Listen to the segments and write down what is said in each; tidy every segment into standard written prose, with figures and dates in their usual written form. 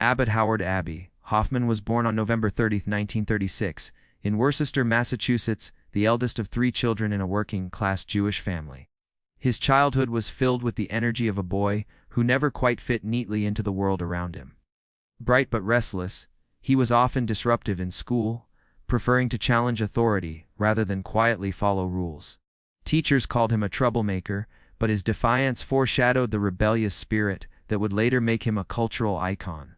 Abbie Hoffman was born on November 30, 1936, in Worcester, Massachusetts, the eldest of three children in a working-class Jewish family. His childhood was filled with the energy of a boy who never quite fit neatly into the world around him. Bright but restless, he was often disruptive in school, preferring to challenge authority rather than quietly follow rules. Teachers called him a troublemaker, but his defiance foreshadowed the rebellious spirit that would later make him a cultural icon.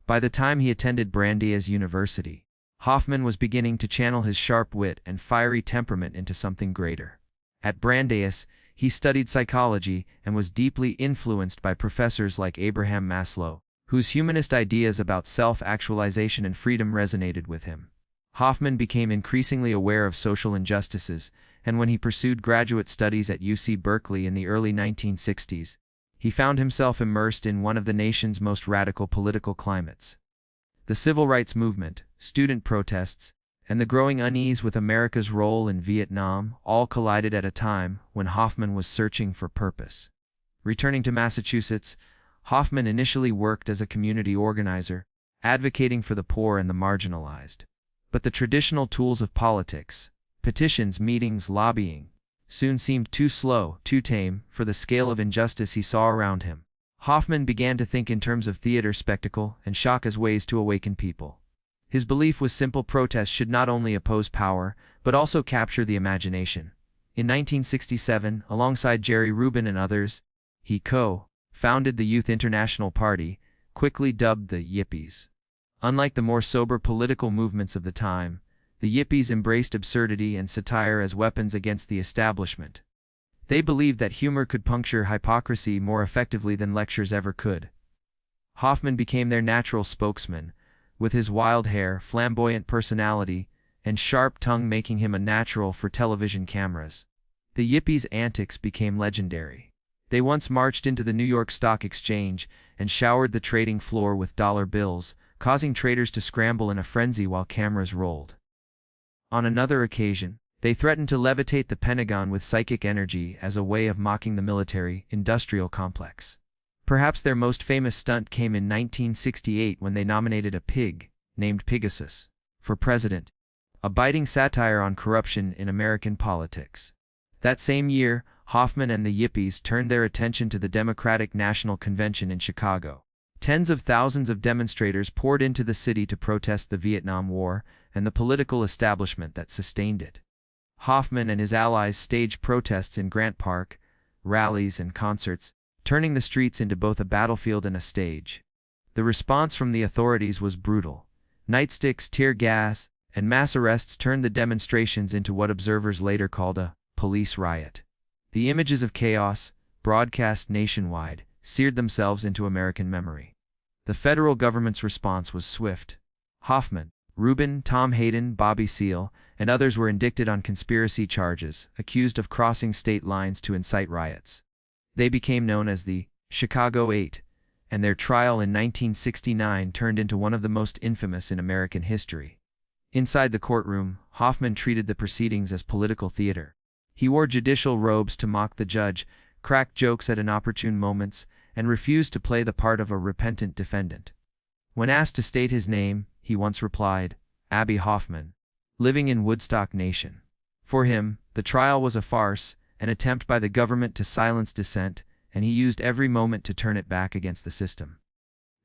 By the time he attended Brandeis University, Hoffman was beginning to channel his sharp wit and fiery temperament into something greater. At Brandeis, he studied psychology and was deeply influenced by professors like Abraham Maslow, whose humanist ideas about self-actualization and freedom resonated with him. Hoffman became increasingly aware of social injustices, and when he pursued graduate studies at UC Berkeley in the early 1960s, he found himself immersed in one of the nation's most radical political climates. The civil rights movement, student protests, and the growing unease with America's role in Vietnam all collided at a time when Hoffman was searching for purpose. Returning to Massachusetts, Hoffman initially worked as a community organizer, advocating for the poor and the marginalized. But the traditional tools of politics, petitions, meetings, lobbying, soon seemed too slow, too tame, for the scale of injustice he saw around him. Hoffman began to think in terms of theater, spectacle, and shock as ways to awaken people. His belief was simple: protest should not only oppose power, but also capture the imagination. In 1967, alongside Jerry Rubin and others, he co-founded the Youth International Party, quickly dubbed the Yippies. Unlike the more sober political movements of the time, the Yippies embraced absurdity and satire as weapons against the establishment. They believed that humor could puncture hypocrisy more effectively than lectures ever could. Hoffman became their natural spokesman, with his wild hair, flamboyant personality, and sharp tongue making him a natural for television cameras. The Yippies' antics became legendary. They once marched into the New York Stock Exchange and showered the trading floor with dollar bills, causing traders to scramble in a frenzy while cameras rolled. On another occasion, they threatened to levitate the Pentagon with psychic energy as a way of mocking the military-industrial complex. Perhaps their most famous stunt came in 1968 when they nominated a pig, named Pegasus, for president, a biting satire on corruption in American politics. That same year, Hoffman and the Yippies turned their attention to the Democratic National Convention in Chicago. Tens of thousands of demonstrators poured into the city to protest the Vietnam War and the political establishment that sustained it. Hoffman and his allies staged protests in Grant Park, rallies and concerts, turning the streets into both a battlefield and a stage. The response from the authorities was brutal. Nightsticks, tear gas, and mass arrests turned the demonstrations into what observers later called a police riot. The images of chaos, broadcast nationwide, seared themselves into American memory. The federal government's response was swift. Hoffman, Rubin, Tom Hayden, Bobby Seale, and others were indicted on conspiracy charges, accused of crossing state lines to incite riots. They became known as the Chicago 8, and their trial in 1969 turned into one of the most infamous in American history. Inside the courtroom, Hoffman treated the proceedings as political theater. He wore judicial robes to mock the judge, cracked jokes at inopportune moments, and refused to play the part of a repentant defendant. When asked to state his name, he once replied, "Abbie Hoffman, living in Woodstock Nation." For him, the trial was a farce, an attempt by the government to silence dissent, and he used every moment to turn it back against the system.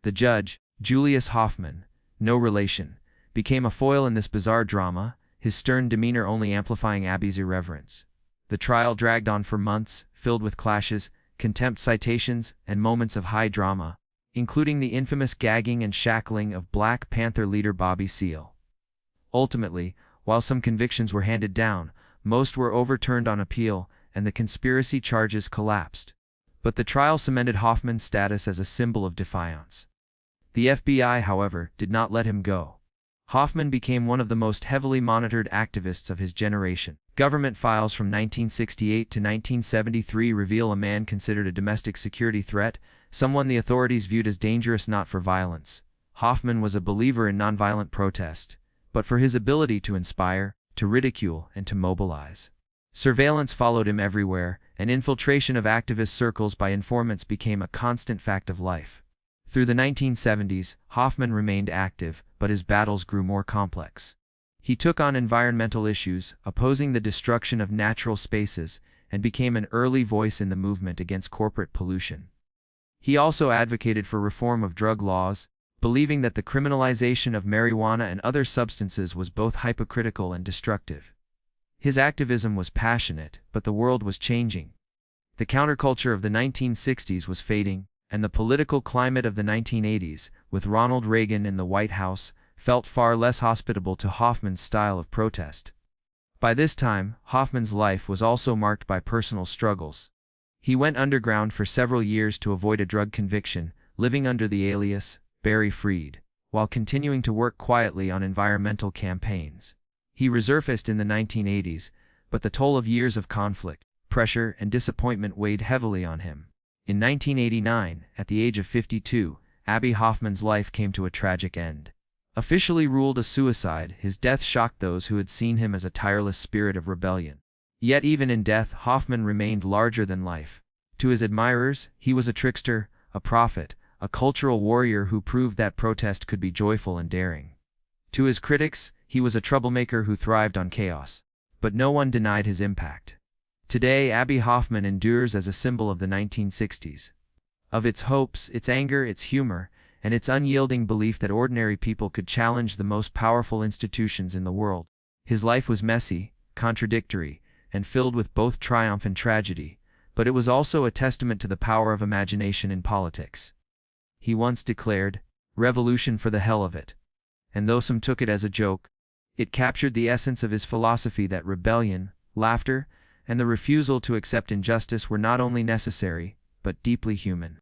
The judge, Julius Hoffman, no relation, became a foil in this bizarre drama, his stern demeanor only amplifying Abbie's irreverence. The trial dragged on for months, filled with clashes, contempt citations, and moments of high drama, including the infamous gagging and shackling of Black Panther leader Bobby Seale. Ultimately, while some convictions were handed down, most were overturned on appeal, and the conspiracy charges collapsed. But the trial cemented Hoffman's status as a symbol of defiance. The FBI, however, did not let him go. Hoffman became one of the most heavily monitored activists of his generation. Government files from 1968 to 1973 reveal a man considered a domestic security threat, someone the authorities viewed as dangerous not for violence. Hoffman was a believer in nonviolent protest, but for his ability to inspire, to ridicule, and to mobilize. Surveillance followed him everywhere, and infiltration of activist circles by informants became a constant fact of life. Through the 1970s, Hoffman remained active, but his battles grew more complex. He took on environmental issues, opposing the destruction of natural spaces, and became an early voice in the movement against corporate pollution. He also advocated for reform of drug laws, believing that the criminalization of marijuana and other substances was both hypocritical and destructive. His activism was passionate, but the world was changing. The counterculture of the 1960s was fading, and the political climate of the 1980s, with Ronald Reagan in the White House, felt far less hospitable to Hoffman's style of protest. By this time, Hoffman's life was also marked by personal struggles. He went underground for several years to avoid a drug conviction, living under the alias Barry Freed, while continuing to work quietly on environmental campaigns. He resurfaced in the 1980s, but the toll of years of conflict, pressure, and disappointment weighed heavily on him. In 1989, at the age of 52, Abbie Hoffman's life came to a tragic end. Officially ruled a suicide, his death shocked those who had seen him as a tireless spirit of rebellion. Yet even in death, Hoffman remained larger than life. To his admirers, he was a trickster, a prophet, a cultural warrior who proved that protest could be joyful and daring. To his critics, he was a troublemaker who thrived on chaos. But no one denied his impact. Today, Abbie Hoffman endures as a symbol of the 1960s. Of its hopes, its anger, its humor, and its unyielding belief that ordinary people could challenge the most powerful institutions in the world. His life was messy, contradictory, and filled with both triumph and tragedy, but it was also a testament to the power of imagination in politics. He once declared, "Revolution for the hell of it." And though some took it as a joke, it captured the essence of his philosophy that rebellion, laughter, and the refusal to accept injustice were not only necessary, but deeply human.